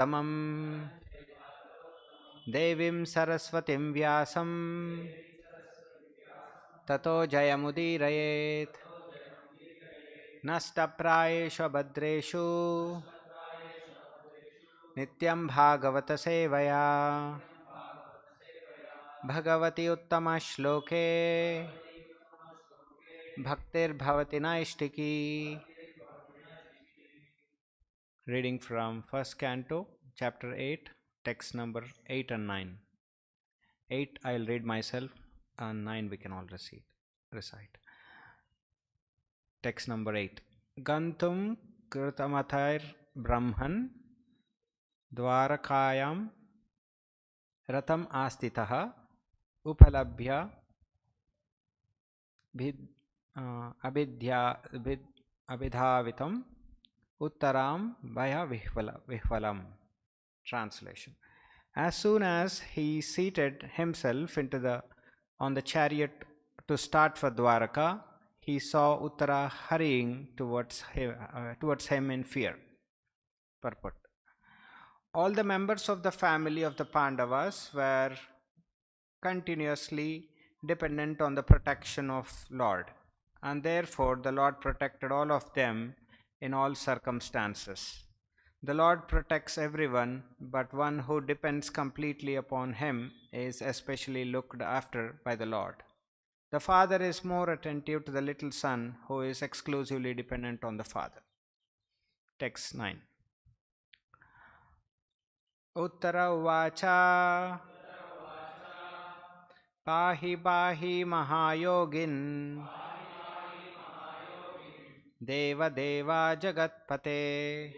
Tamam Devim Saraswatim Vyasam Tato Jayamudirayet Nashtaprayeshu Bhadreshu Nityam Bhagavata Sevaya Bhagavati Uttama Shloke Bhaktir Bhavati Naishtiki. Reading from first canto, chapter 8, text number 8 and 9. 8 I'll read myself, and 9 we can all recite. Text number 8. Gantum Krutamathar Brahman Dwarakayam Ratam Astitaha Upalabhya Abhidhavitam Uttaram Vaya Vihvalam. Translation. As soon as he seated himself on the chariot to start for Dwaraka, he saw Uttara hurrying towards him in fear. Purport. All the members of the family of the Pandavas were continuously dependent on the protection of Lord, and therefore the Lord protected all of them in all circumstances. The Lord protects everyone, but one who depends completely upon him is especially looked after by the Lord. The father is more attentive to the little son who is exclusively dependent on the father. Text 9. Uttara Uvacha Pahi Pahi Mahayogin Deva Deva Jagatpate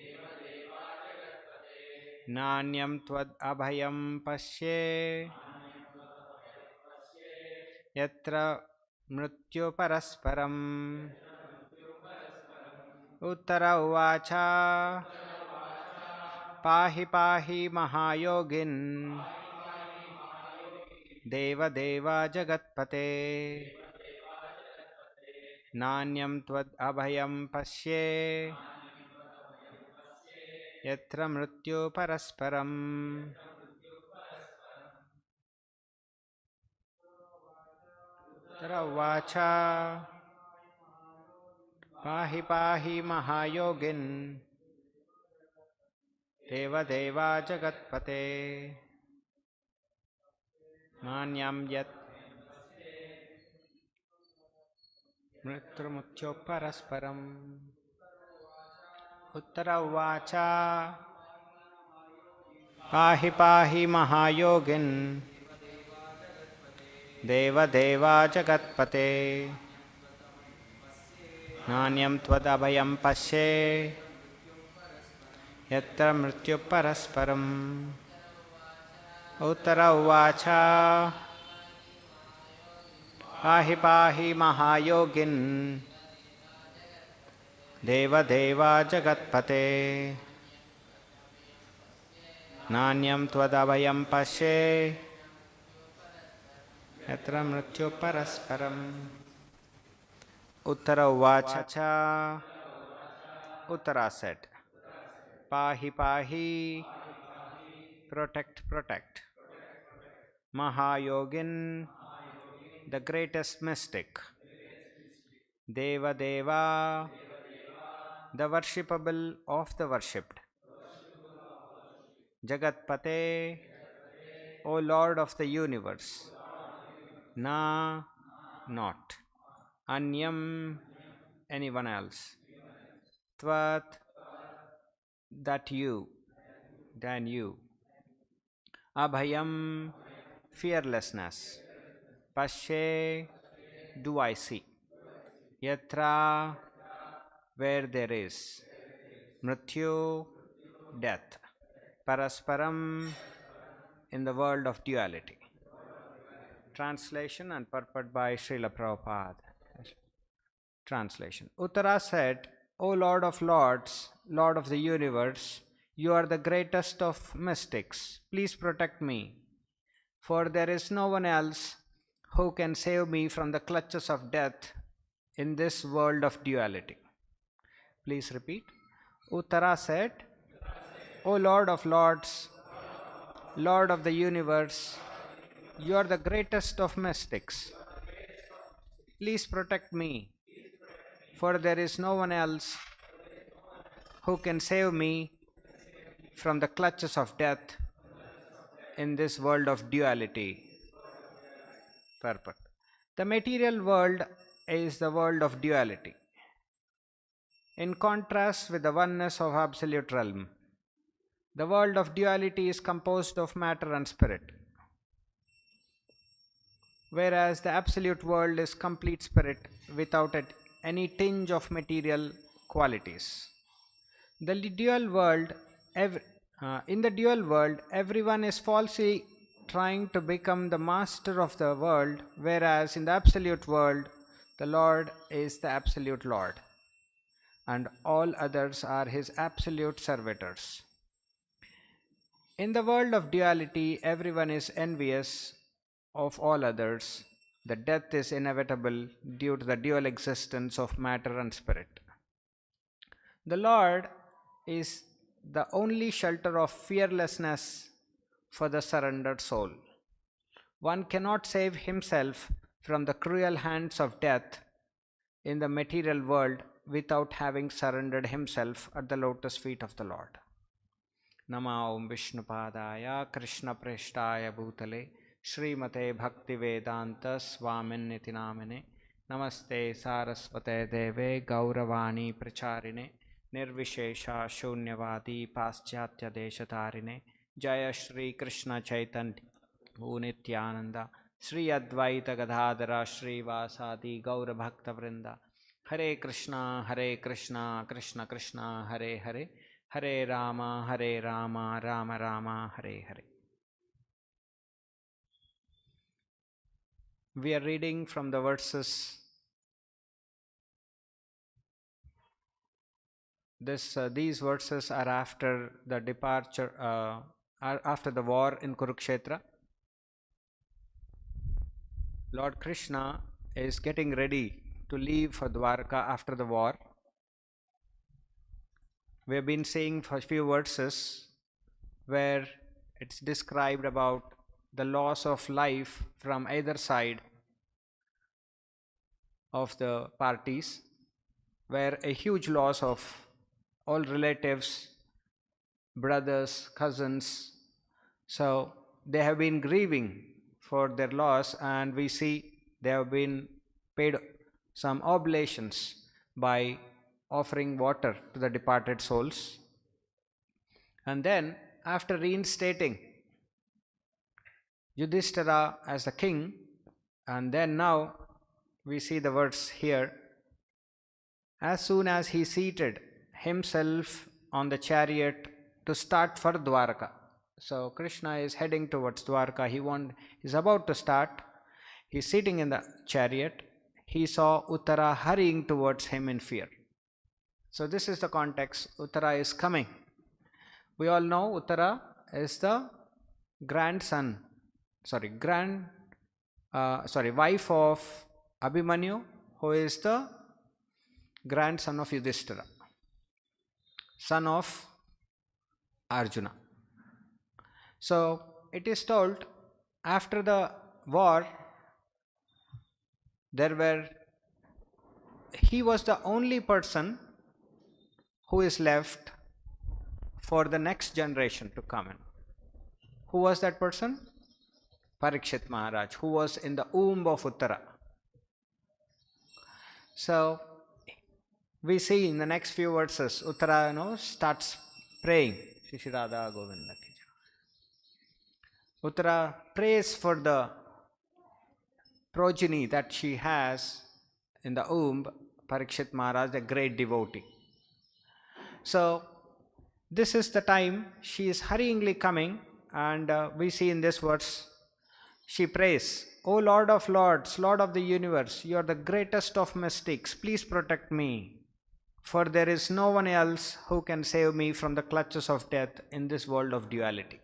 Nanyam Tvad Abhayam Pasye Yatra Mrityu Parasparam. Uttara Uvacha Pahi Pahi Mahayogin Deva Deva Jagatpate Nanyam Tvad Abhayam Pasye Yatra Mrityu Parasparam. Uttara Uvacha Pahi Pahi Mahayogin Deva Deva Jagatpate Nanyam Yat Mrityu Parasparam. Uttara Uvacha Pahi Pahi Mahayogin Deva Deva Jagatpate Nanyam Tvad Abhayam Pasye Yatra Mrityu Parasparam. Uttara Uvacha Pahi Pahi Mahayogin Deva Deva Jagatpate Nanyam Tvad Abhayam Pasye Yatra Mrityu Parasparam. Uttara Uvacha Uttara said, Pahi Pahi, protect, protect. Mahayogin, the greatest mystic. Deva Deva, the worshipable of the worshipped. Jagatpate, O Lord of the universe. Na, not. Anyam, anyone else. Tvat, that you, than you. Abhayam, fearlessness. Pashe, do I see. Yatra, where there is. Mrityu, death. Parasparam, in the world of duality. Translation and purport by Srila Prabhupada. Translation. Uttara said, O Lord of Lords, Lord of the universe, you are the greatest of mystics. Please protect me, for there is no one else who can save me from the clutches of death in this world of duality. Please repeat. Uttara said, O Lord of Lords, Lord of the universe, you are the greatest of mystics. Please protect me, for there is no one else who can save me from the clutches of death in this world of duality. Purport. The material world is the world of duality, in contrast with the oneness of absolute realm. The world of duality is composed of matter and spirit, whereas the absolute world is complete spirit without any tinge of material qualities. The dual world, in the dual world, everyone is falsely trying to become the master of the world, whereas in the absolute world, the Lord is the absolute Lord, and all others are his absolute servitors. In the world of duality, everyone is envious of all others. The death is inevitable due to the dual existence of matter and spirit. The Lord is the only shelter of fearlessness for the surrendered soul. One cannot save himself from the cruel hands of death in the material world without having surrendered himself at the lotus feet of the Lord. Nama Om Vishnupadaya Krishna Preshtaya Bhutale Srimate Bhaktivedanta Swaminiti Namine Namaste Saraswate Deve Gauravani Pracharine Nirvishesha Shunyavadi Paschatya Deshatarine Jaya Shri Krishna Chaitanya Nityananda Sri Advaita Gadadhara Sri Vasadi Gaura Bhakta Vrinda Hare Krishna Krishna Krishna Hare Hare Hare Rama Rama Rama Hare Hare. We are reading from the verses. These verses are after the departure, are after the war in Kurukshetra. Lord Krishna is getting ready to leave for Dwarka after the war. We have been seeing for a few verses where it's described about the loss of life from either side of the parties, where a huge loss of all relatives, brothers, cousins. So they have been grieving for their loss, and we see they have been paid some oblations by offering water to the departed souls. And then, after reinstating Yudhishthira as the king, and then now we see the words here, as soon as he seated himself on the chariot to start for Dwarka. So Krishna is heading towards Dwarka. He's about to start. He's sitting in the chariot. He saw Uttara hurrying towards him in fear. So this is the context. Uttara is coming. We all know Uttara is the wife of Abhimanyu, who is the grandson of Yudhishthira, son of Arjuna. So it is told after the war, he was the only person who is left for the next generation to come in. Who was that person? Parikshit Maharaj, who was in the womb of Uttara. So we see in the next few verses, Uttara starts praying. Shri Radha Govinda ki jai. Uttara prays for the progeny that she has in the womb, Parikshit Maharaj, the great devotee. So this is the time she is hurriedly coming, and we see in this verse, she prays, O Lord of Lords, Lord of the universe, you are the greatest of mystics, please protect me, for there is no one else who can save me from the clutches of death in this world of duality.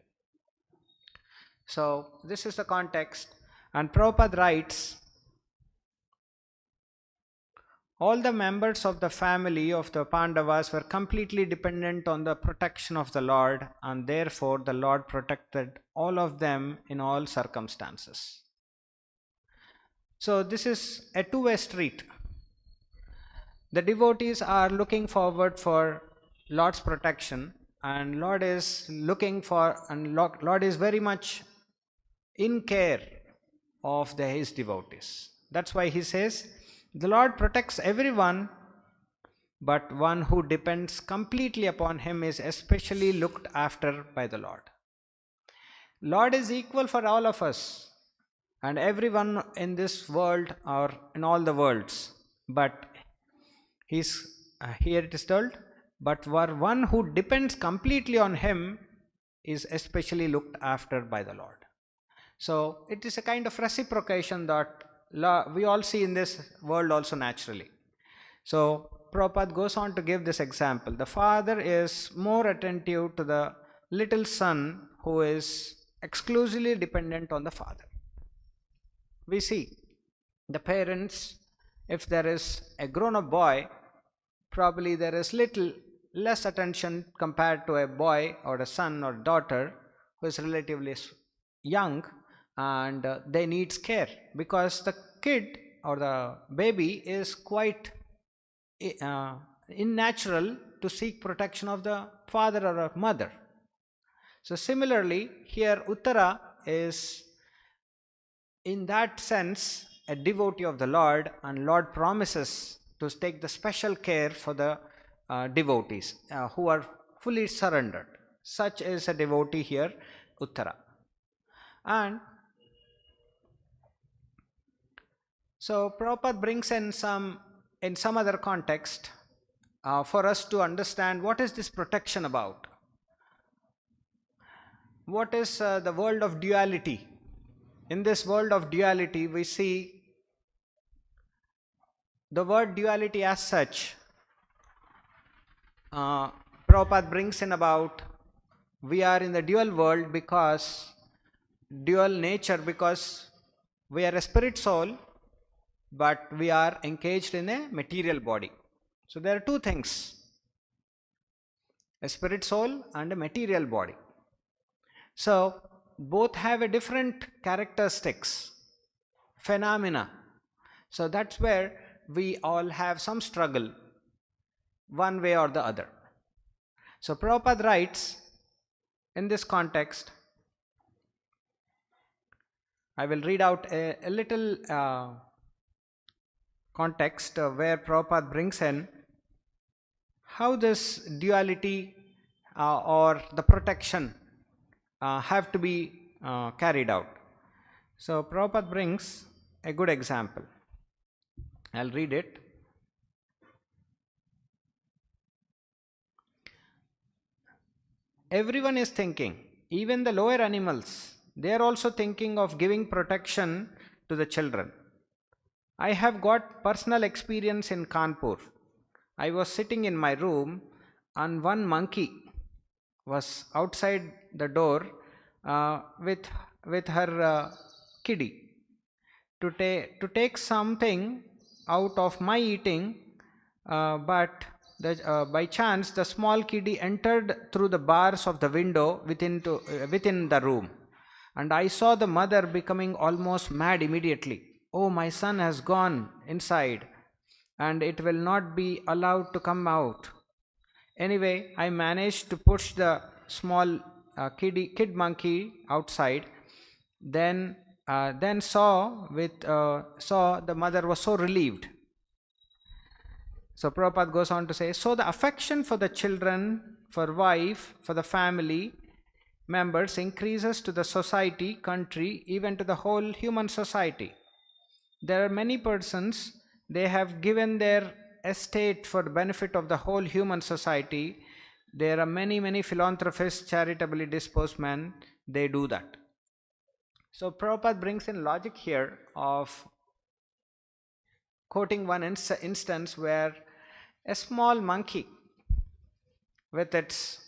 So this is the context, and Prabhupada writes, All the members of the family of the Pandavas were completely dependent on the protection of the Lord, and therefore the Lord protected all of them in all circumstances. So this is a two-way street. The devotees are looking forward for Lord's protection, and Lord is looking for, and Lord is very much in care of his devotees. That's why he says, the Lord protects everyone, but one who depends completely upon him is especially looked after by the Lord. Lord is equal for all of us and everyone in this world or in all the worlds, but here it is told, but one who depends completely on him is especially looked after by the Lord. So it is a kind of reciprocation that we all see in this world also naturally. So Prabhupada goes on to give this example. The father is more attentive to the little son who is exclusively dependent on the father. We see the parents, if there is a grown-up boy, probably there is little less attention compared to a boy or a son or daughter who is relatively young, and they need care because the kid or the baby is quite unnatural to seek protection of the father or a mother. So similarly, here Uttara is in that sense a devotee of the Lord, and Lord promises to take the special care for the devotees who are fully surrendered. Such is a devotee here, Uttara. And so Prabhupada brings in some other context for us to understand what is this protection about. What is the world of duality? In this world of duality, we see the word duality as such. Prabhupada brings in about we are in the dual world because dual nature, because we are a spirit soul, but we are engaged in a material body. So there are two things, a spirit soul and a material body. So both have a different characteristics, phenomena. So that's where we all have some struggle, one way or the other. So Prabhupada writes in this context, I will read out a little context where Prabhupada brings in how this duality or the protection have to be carried out. So Prabhupada brings a good example. I'll read it. Everyone is thinking, even the lower animals, they are also thinking of giving protection to the children. I have got personal experience in Kanpur. I was sitting in my room and one monkey was outside the door with her kiddie to take something out of my eating, but by chance the small kiddie entered through the bars of the window within the room, and I saw the mother becoming almost mad immediately. Oh, my son has gone inside and it will not be allowed to come out. Anyway, I managed to push the small kid monkey outside. Then saw the mother was so relieved. So Prabhupada goes on to say, so the affection for the children, for wife, for the family members increases to the society, country, even to the whole human society. There are many persons, they have given their estate for the benefit of the whole human society. There are many philanthropists, charitably disposed men, they do that. So Prabhupada brings in logic here of quoting one instance where a small monkey with its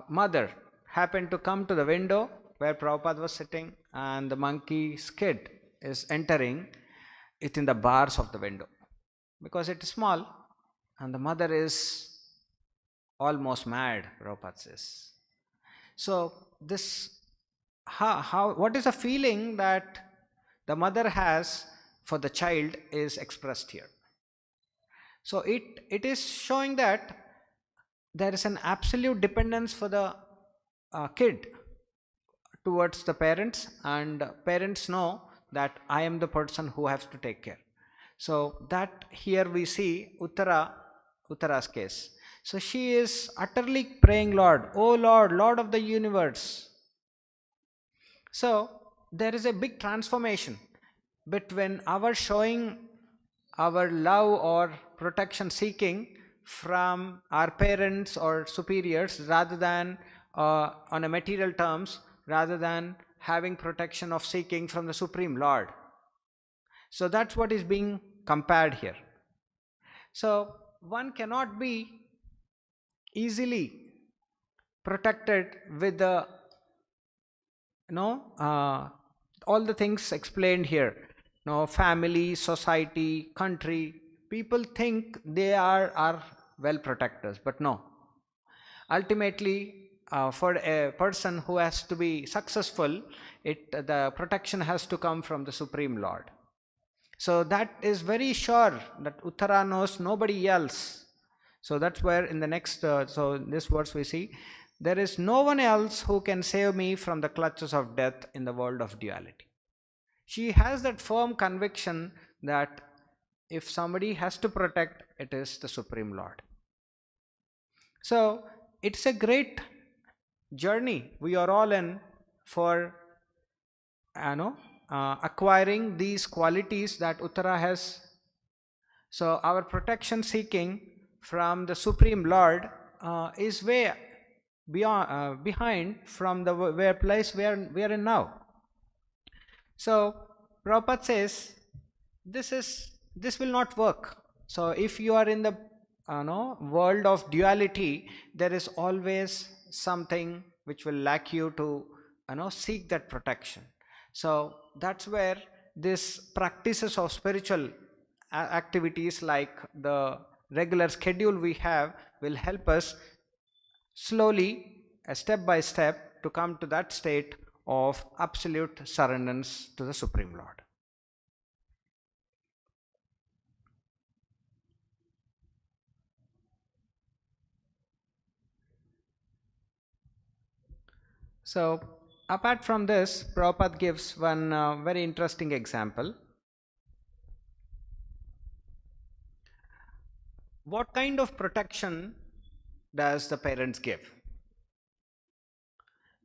mother happened to come to the window where Prabhupada was sitting, and the monkey's kid is entering it in the bars of the window. because it is small, and the mother is almost mad, Prabhupada says. So this, what is the feeling that the mother has for the child is expressed here. So it is showing that there is an absolute dependence for the kid towards the parents, and parents know that I am the person who has to take care. So that here we see Uttara's case. So she is utterly praying, Lord, oh Lord, Lord of the universe. So there is a big transformation between our showing our love or protection seeking from our parents or superiors, rather than on a material terms, rather than having protection of seeking from the Supreme Lord. So that's what is being compared here. So one cannot be easily protected with the all the things explained here. Family, society, country, people think they are well protectors, but no. Ultimately, for a person who has to be successful, the protection has to come from the Supreme Lord. So that is very sure that Uttara knows nobody else. So that's where in the next, so in this verse we see, there is no one else who can save me from the clutches of death in the world of duality. She has that firm conviction that if somebody has to protect, it is the Supreme Lord. So it's a great journey we are all in for acquiring these qualities that Uttara has. So our protection seeking from the Supreme Lord is way beyond, behind from the place where we are in now. So Prabhupada says this will not work. So if you are in the world of duality, there is always something which will lack you to seek that protection. So that's where this practices of spiritual activities like the regular schedule we have will help us slowly, step by step, to come to that state of absolute surrenderance to the Supreme Lord. So apart from this, Prabhupada gives one very interesting example. What kind of protection does the parents give?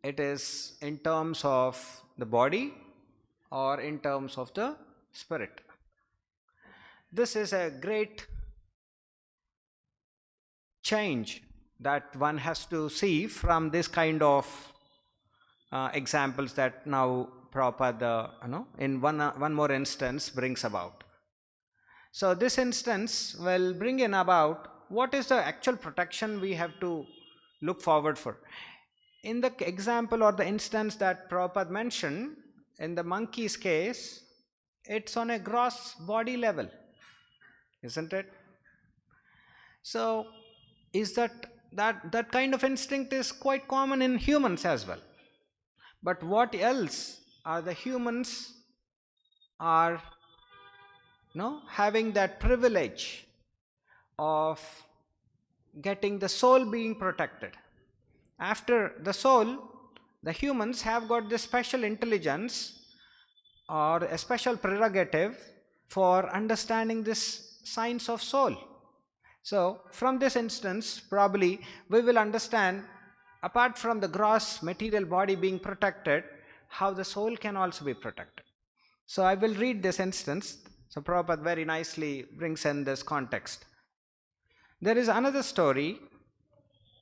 It is in terms of the body or in terms of the spirit. This is a great change that one has to see from this kind of examples that now Prabhupada in one more instance brings about. So this instance will bring in about what is the actual protection we have to look forward for. In the example or the instance that Prabhupada mentioned, in the monkey's case, it's on a gross body level, isn't it? So is that kind of instinct is quite common in humans as well. But what else are the humans are having that privilege of getting the soul being protected. After the soul, the humans have got this special intelligence or a special prerogative for understanding this science of soul. So from this instance, probably we will understand, apart from the gross material body being protected, how the soul can also be protected. So I will read this instance. So Prabhupada very nicely brings in this context. There is another story.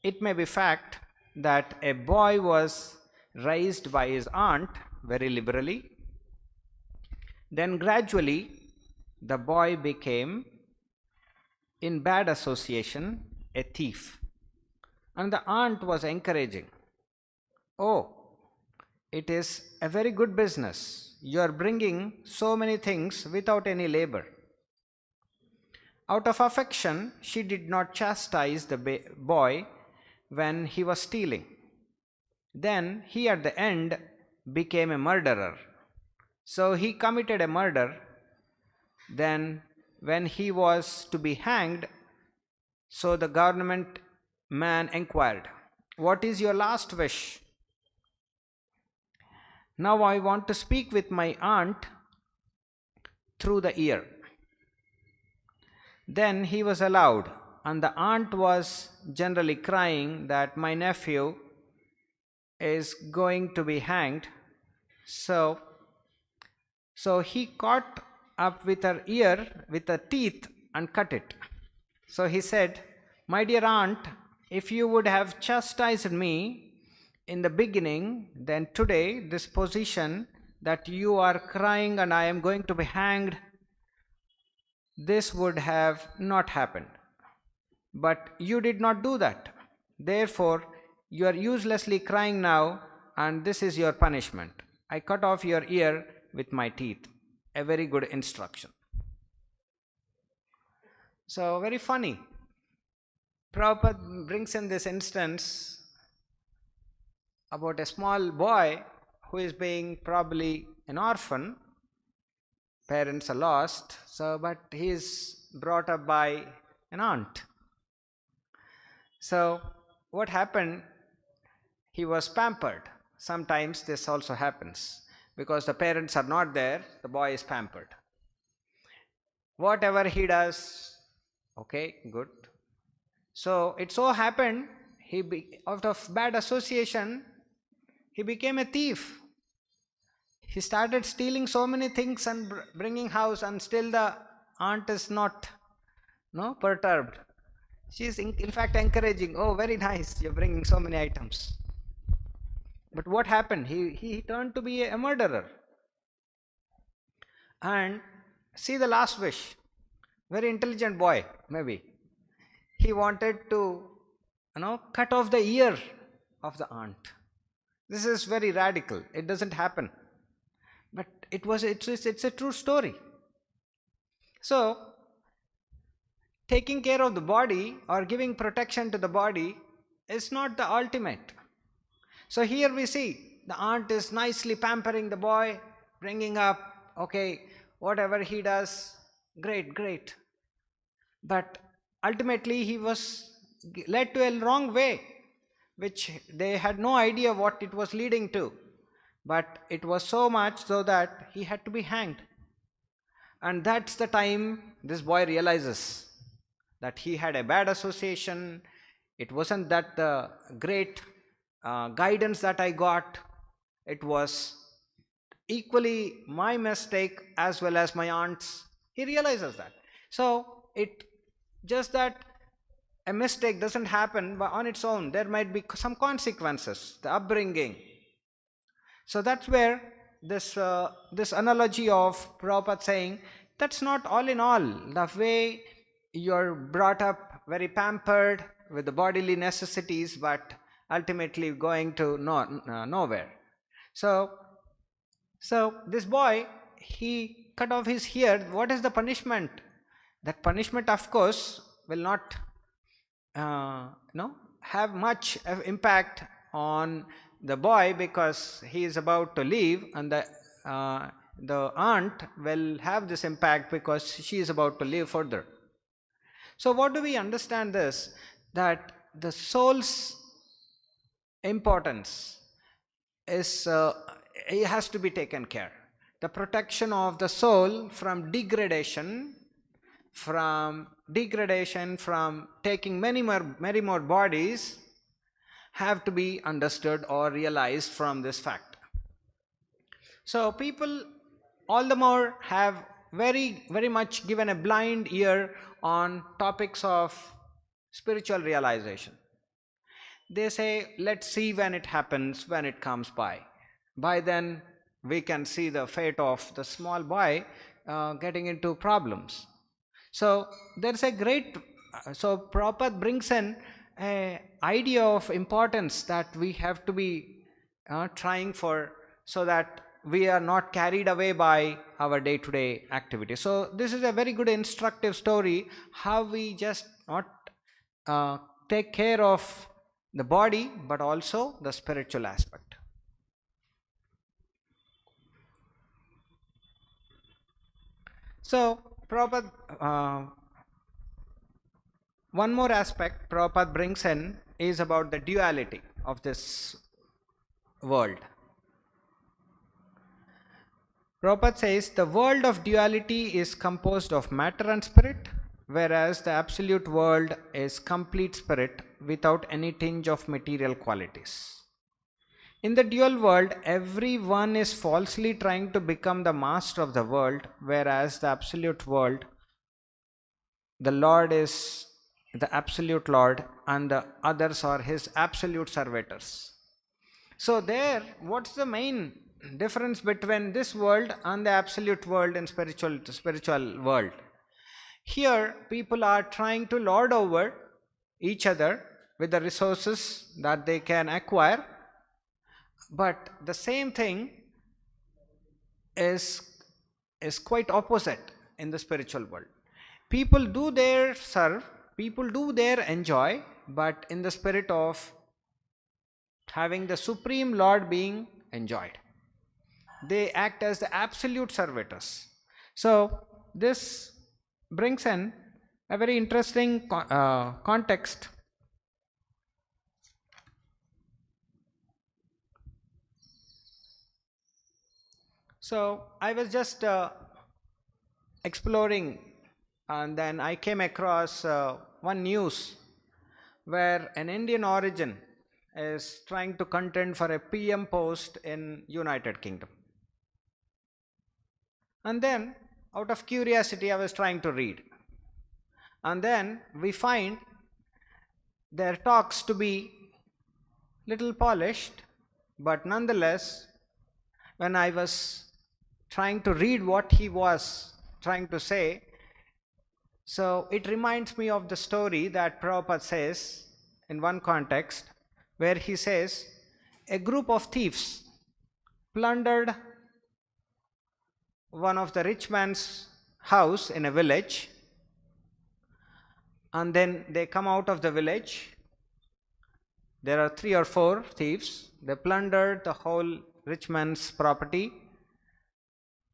It may be fact that a boy was raised by his aunt very liberally. Then gradually the boy became, in bad association, a thief. And the aunt was encouraging, "Oh, it is a very good business. You are bringing so many things without any labor." out of affection, she did not chastise the boy when he was stealing. Then he at the end became a murderer. So he committed a murder. Then when he was to be hanged, so the government man inquired, "What is your last wish?" "Now I want to speak with my aunt through the ear." Then he was allowed, and the aunt was generally crying that my nephew is going to be hanged. So he caught up with her ear with her teeth and cut it. So he said, "My dear aunt, if you would have chastised me in the beginning, then today this position that you are crying and I am going to be hanged, this would have not happened. But you did not do that. Therefore, you are uselessly crying now, and this is your punishment. I cut off your ear with my teeth." A very good instruction. So, very funny. Prabhupada brings in this instance about a small boy who is being probably an orphan. Parents are lost, but he is brought up by an aunt. So what happened? He was pampered. Sometimes this also happens. Because the parents are not there, the boy is pampered. Whatever he does, okay, good. So it so happened, out of bad association, he became a thief. He started stealing so many things and bringing house, and still the aunt is not perturbed. She is in fact encouraging, "Oh, very nice, you're bringing so many items." But what happened? He turned to be a murderer. And see the last wish. Very intelligent boy, maybe. He wanted to, cut off the ear of the aunt. This is very radical. It doesn't happen. But it's a true story. So, taking care of the body or giving protection to the body is not the ultimate. So here we see the aunt is nicely pampering the boy, bringing up, okay, whatever he does, great. But ultimately he was led to a wrong way, which they had no idea what it was leading to. But it was so much so that he had to be hanged. And that's the time this boy realizes that he had a bad association. It wasn't that the great guidance that I got. It was equally my mistake as well as my aunt's. He realizes that. So it just that a mistake doesn't happen but on its own. There might be some consequences, the upbringing. So that's where this analogy of Prabhupada saying, that's not all in all. The way you're brought up very pampered with the bodily necessities, but ultimately going to nowhere. So this boy, he cut off his ear. What is the punishment? That punishment, of course, will not have much impact on the boy, because he is about to leave, and the aunt will have this impact because she is about to live further. So what do we understand this? That the soul's importance is it has to be taken care. The protection of the soul from degradation, from taking many more bodies, have to be understood or realized from this fact. So people all the more have very much given a blind ear on topics of spiritual realization. They say, let's see when it happens, when it comes by. By then we can see the fate of the small boy getting into problems. So there's a great, so Prabhupada brings in an idea of importance that we have to be trying for, so that we are not carried away by our day-to-day activity. So this is a very good instructive story, how we just not take care of the body, but also the spiritual aspect. So Prabhupada, one more aspect Prabhupada brings in is about the duality of this world. Prabhupada says the world of duality is composed of matter and spirit, whereas the absolute world is complete spirit without any tinge of material qualities. In the dual world, everyone is falsely trying to become the master of the world, whereas the absolute world, the Lord is the absolute Lord and the others are his absolute servitors. So there, what's the main difference between this world and the absolute world and spiritual world? Here, people are trying to lord over each other with the resources that they can acquire, but the same thing is quite opposite in the spiritual world. People do their serve, people do their enjoy, but in the spirit of having the Supreme Lord being enjoyed. They act as the absolute servitors. So this brings in a very interesting context. So I was just exploring, and then I came across one news where an Indian origin is trying to contend for a PM post in United Kingdom. And then out of curiosity I was trying to read, and then we find their talks to be little polished, but nonetheless when I was trying to read what he was trying to say, so it reminds me of the story that Prabhupada says in one context, where he says a group of thieves plundered one of the rich man's house in a village, and then they come out of the village. There are 3 or 4 thieves. They plundered the whole rich man's property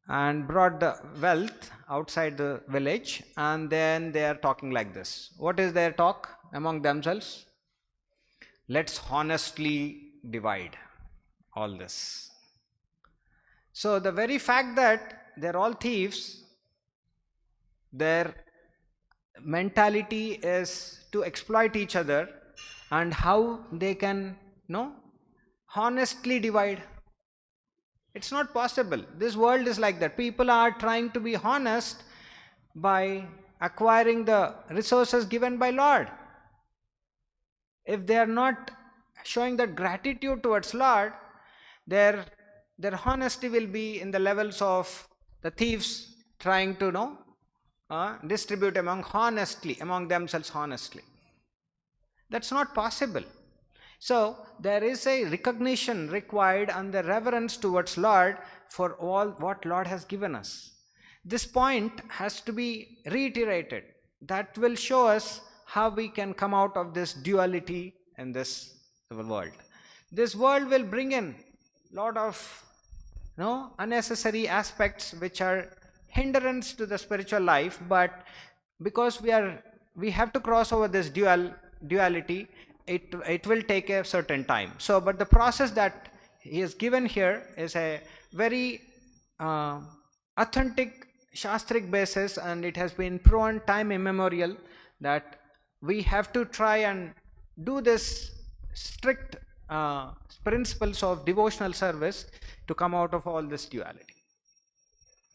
and brought the wealth outside the village, and then they are talking like this. What is their talk among themselves? Let's honestly divide all this. So the very fact that they're all thieves, their mentality is to exploit each other, and how they can honestly divide. It's not possible. This world is like that. People are trying to be honest by acquiring the resources given by Lord. If they are not showing that gratitude towards Lord, their honesty will be in the levels of the thieves trying to distribute among themselves honestly. That's not possible. So there is a recognition required and the reverence towards Lord for all what Lord has given us. This point has to be reiterated. That will show us how we can come out of this duality in this world. This world will bring in lot of unnecessary aspects which are hindrance to the spiritual life, but because we have to cross over this duality, it will take a certain time. So but the process that he has given here is a very authentic shastric basis, and it has been proven time immemorial that we have to try and do this strict principles of devotional service to come out of all this duality.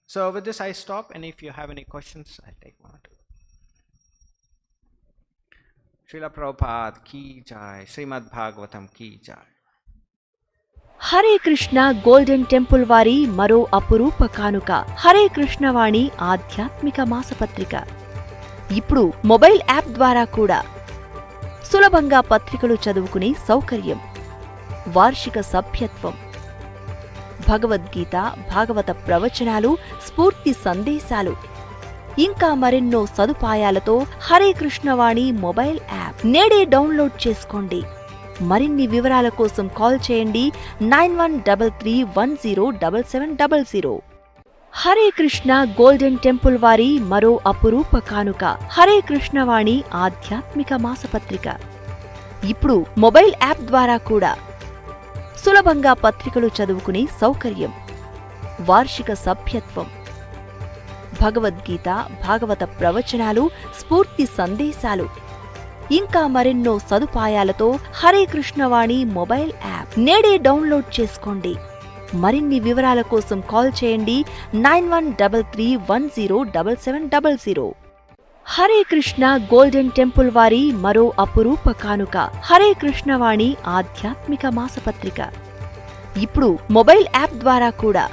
So with this I stop, and if you have any questions, I'll take one or two. Srila Prabhupada ki jai, Srimad Bhagavatam ki jai. Hare Krishna golden temple వారి మరో అపురూప కానుక హరే కృష్ణ వాణి ఆధ్యాత్మిక మాసపత్రిక. ఇప్పుడు mobile app ద్వారా కూడా సులభంగా పత్రికలు చదువుకునే సౌకర్యం, వార్షిక సభ్యత్వం, భగవద్గీత, భాగవత ప్రవచనాలు, స్ఫూర్తి సందేశాలు ఇంకా మరెన్నో సదుపాయాలతో హరే కృష్ణవాణి మొబైల్ యాప్ నేడే డౌన్లోడ్ చేసుకోండి. మరిన్ని వివరాల కోసం కాల్ చేయండి 9133107700. హరే కృష్ణ గోల్డెన్ టెంపుల్ వారి మరో అపురూప కానుక హరే కృష్ణవాణి ఆధ్యాత్మిక మాసపత్రిక. ఇప్పుడు మొబైల్ యాప్ ద్వారా కూడా సులభంగా పత్రికలు చదువుకునే సౌకర్యం, వార్షిక సభ్యత్వం, భగవద్గీత, భాగవత ప్రవచనాలు, స్ఫూర్తి సందేశాలు ఇంకా మరెన్నో సదుపాయాలతో హరే కృష్ణవాణి మొబైల్ యాప్ నేడే డౌన్లోడ్ చేసుకోండి. మరిన్ని వివరాల కోసం కాల్ చేయండి 9133107700. హరే కృష్ణ గోల్డెన్ టెంపుల్ వారి మరో అపురూప కానుక హరే కృష్ణవాణి ఆధ్యాత్మిక మాసపత్రిక. ఇప్పుడు మొబైల్ యాప్ ద్వారా కూడా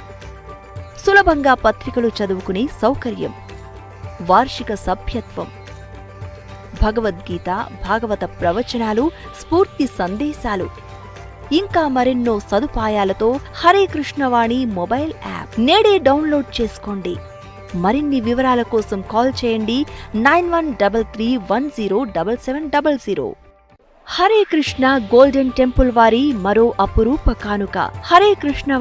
సులభంగా పత్రికలు చదువుకునే సౌకర్యం, వార్షిక సభ్యత్వం, భగవద్గీత, భాగవత ప్రవచనాలు, స్ఫూర్తి సందేశాలు ఇంకా మరెన్నో సదుపాయాలతో హరే కృష్ణవాణి మొబైల్ యాప్ నేడే డౌన్లోడ్ చేసుకోండి. మరిన్ని వివరాల కోసం కాల్ చేయండి 9133107700. హరే కృష్ణ గోల్డెన్ టెంపుల్ వారి మరో అపురూప కానుక హరే కృష్ణవాణి